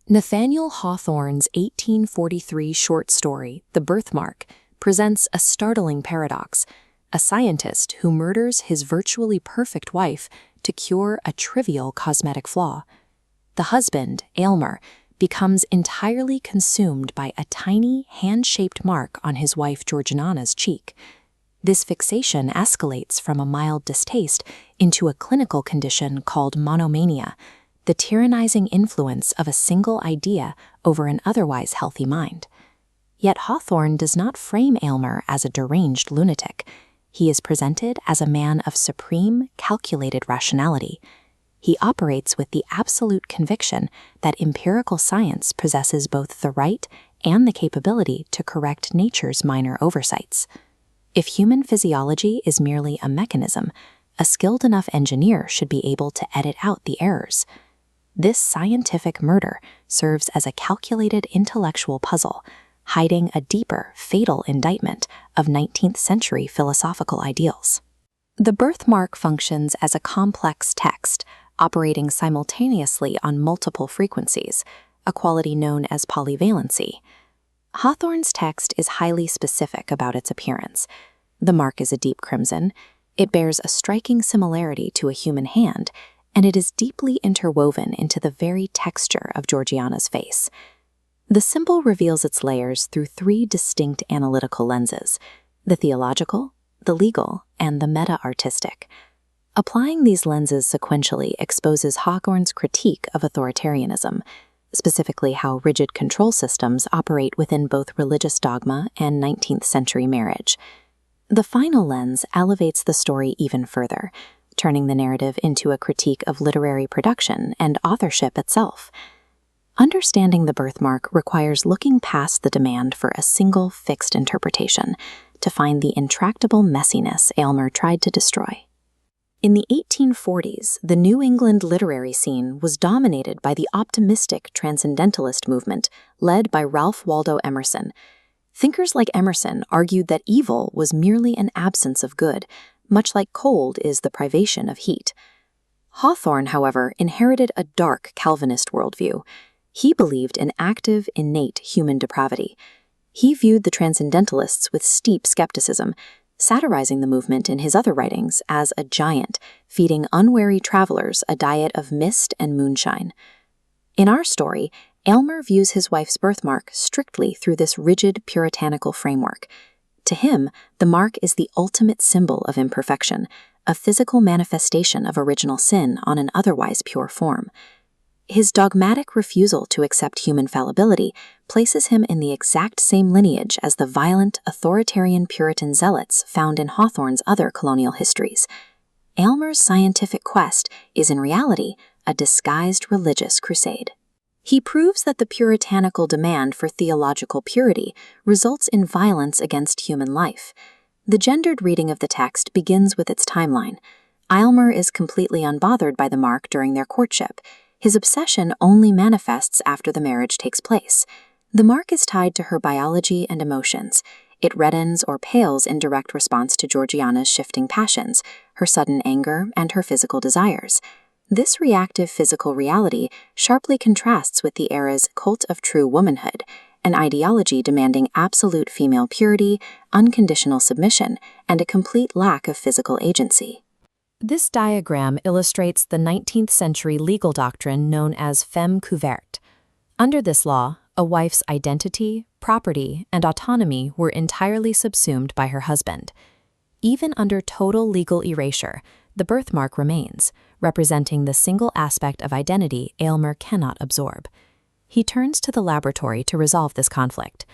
Nathaniel Hawthorne's 1843 short story, The Birthmark, presents a startling paradox: a scientist who murders his virtually perfect wife to cure a trivial cosmetic flaw. The husband, Aylmer, becomes entirely consumed by a tiny, hand-shaped mark on his wife Georgiana's cheek. This fixation escalates from a mild distaste into a clinical condition called monomania, the tyrannizing influence of a single idea over an otherwise healthy mind. Yet Hawthorne does not frame Aylmer as a deranged lunatic. He is presented as a man of supreme, calculated rationality. He operates with the absolute conviction that empirical science possesses both the right and the capability to correct nature's minor oversights. If human physiology is merely a mechanism, a skilled enough engineer should be able to edit out the errors. This scientific murder serves as a calculated intellectual puzzle, hiding a deeper, fatal indictment of 19th century philosophical ideals. The Birthmark functions as a complex text, operating simultaneously on multiple frequencies, a quality known as polyvalency. Hawthorne's text is highly specific about its appearance. The mark is a deep crimson. It bears a striking similarity to a human hand, and it is deeply interwoven into the very texture of Georgiana's face. The symbol reveals its layers through three distinct analytical lenses: the theological, the legal, and the meta-artistic. Applying these lenses sequentially exposes Hawthorne's critique of authoritarianism, specifically how rigid control systems operate within both religious dogma and 19th century marriage. The final lens elevates the story even further, turning the narrative into a critique of literary production and authorship itself. Understanding the birthmark requires looking past the demand for a single fixed interpretation to find the intractable messiness Aylmer tried to destroy. In the 1840s, the New England literary scene was dominated by the optimistic transcendentalist movement led by Ralph Waldo Emerson. Thinkers like Emerson argued that evil was merely an absence of good, much like cold is the privation of heat. Hawthorne, however, inherited a dark Calvinist worldview. He believed in active, innate human depravity. He viewed the transcendentalists with steep skepticism, satirizing the movement in his other writings as a giant, feeding unwary travelers a diet of mist and moonshine. In our story, Aylmer views his wife's birthmark strictly through this rigid, puritanical framework. To him, the mark is the ultimate symbol of imperfection, a physical manifestation of original sin on an otherwise pure form. His dogmatic refusal to accept human fallibility places him in the exact same lineage as the violent, authoritarian Puritan zealots found in Hawthorne's other colonial histories. Aylmer's scientific quest is in reality a disguised religious crusade. He proves that the puritanical demand for theological purity results in violence against human life. The gendered reading of the text begins with its timeline. Aylmer is completely unbothered by the mark during their courtship. His obsession only manifests after the marriage takes place. The mark is tied to her biology and emotions. It reddens or pales in direct response to Georgiana's shifting passions, her sudden anger, and her physical desires. This reactive physical reality sharply contrasts with the era's cult of true womanhood, an ideology demanding absolute female purity, unconditional submission, and a complete lack of physical agency. This diagram illustrates the 19th century legal doctrine known as femme couverte. Under this law, a wife's identity, property, and autonomy were entirely subsumed by her husband. Even under total legal erasure, the birthmark remains, representing the single aspect of identity Aylmer cannot absorb. He turns to the laboratory to resolve this conflict.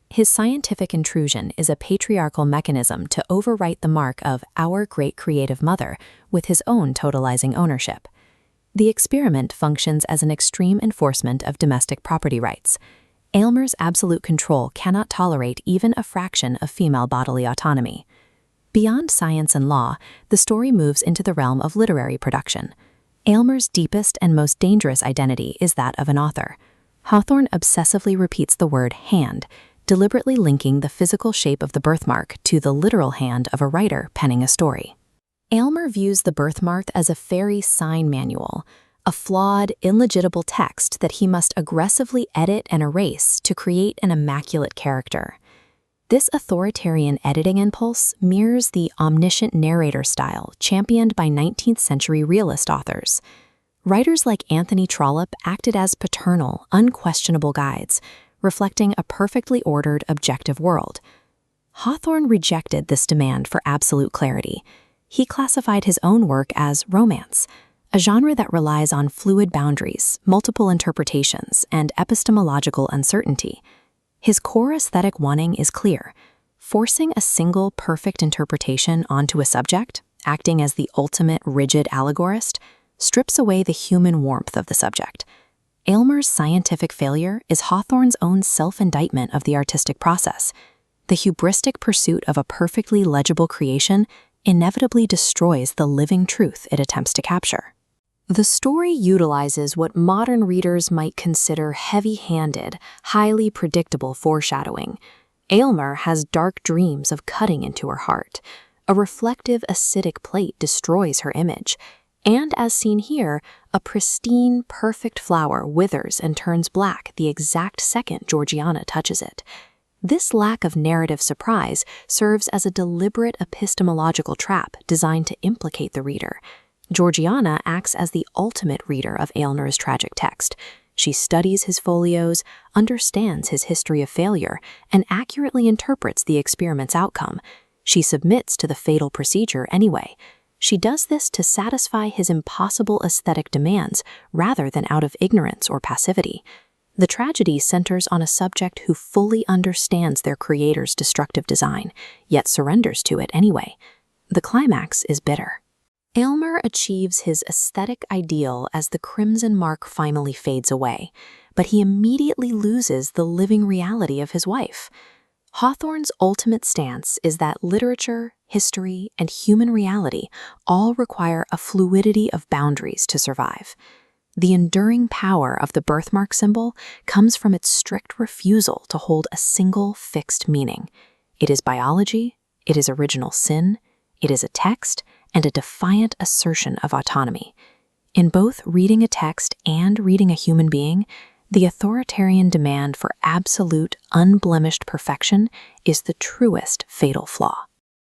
His scientific intrusion is a patriarchal mechanism to overwrite the mark of our great creative mother with his own totalizing ownership. The experiment functions as an extreme enforcement of domestic property rights. Aylmer's absolute control cannot tolerate even a fraction of female bodily autonomy. Beyond science and law, the story moves into the realm of literary production. Aylmer's deepest and most dangerous identity is that of an author. Hawthorne obsessively repeats the word hand, deliberately linking the physical shape of the birthmark to the literal hand of a writer penning a story. Aylmer views the birthmark as a fairy sign manual, a flawed, illegible text that he must aggressively edit and erase to create an immaculate character. This authoritarian editing impulse mirrors the omniscient narrator style championed by 19th century realist authors. Writers like Anthony Trollope acted as paternal, unquestionable guides, reflecting a perfectly ordered, objective world. Hawthorne rejected this demand for absolute clarity. He classified his own work as romance, a genre that relies on fluid boundaries, multiple interpretations, and epistemological uncertainty. His core aesthetic wanting is clear. Forcing a single perfect interpretation onto a subject, acting as the ultimate rigid allegorist, strips away the human warmth of the subject. Aylmer's scientific failure is Hawthorne's own self-indictment of the artistic process. The hubristic pursuit of a perfectly legible creation inevitably destroys the living truth it attempts to capture. The story utilizes what modern readers might consider heavy-handed, highly predictable foreshadowing. Aylmer has dark dreams of cutting into her heart. A reflective, acidic plate destroys her image. And as seen here, a pristine, perfect flower withers and turns black the exact second Georgiana touches it. This lack of narrative surprise serves as a deliberate epistemological trap designed to implicate the reader. Georgiana acts as the ultimate reader of Aylmer's tragic text. She studies his folios, understands his history of failure, and accurately interprets the experiment's outcome. She submits to the fatal procedure anyway. She does this to satisfy his impossible aesthetic demands rather than out of ignorance or passivity. The tragedy centers on a subject who fully understands their creator's destructive design, yet surrenders to it anyway. The climax is bitter. Aylmer achieves his aesthetic ideal as the crimson mark finally fades away, but he immediately loses the living reality of his wife. Hawthorne's ultimate stance is that literature, history, and human reality all require a fluidity of boundaries to survive. The enduring power of the birthmark symbol comes from its strict refusal to hold a single fixed meaning. It is biology, it is original sin, it is a text, and a defiant assertion of autonomy. In both reading a text and reading a human being, the authoritarian demand for absolute, unblemished perfection is the truest fatal flaw.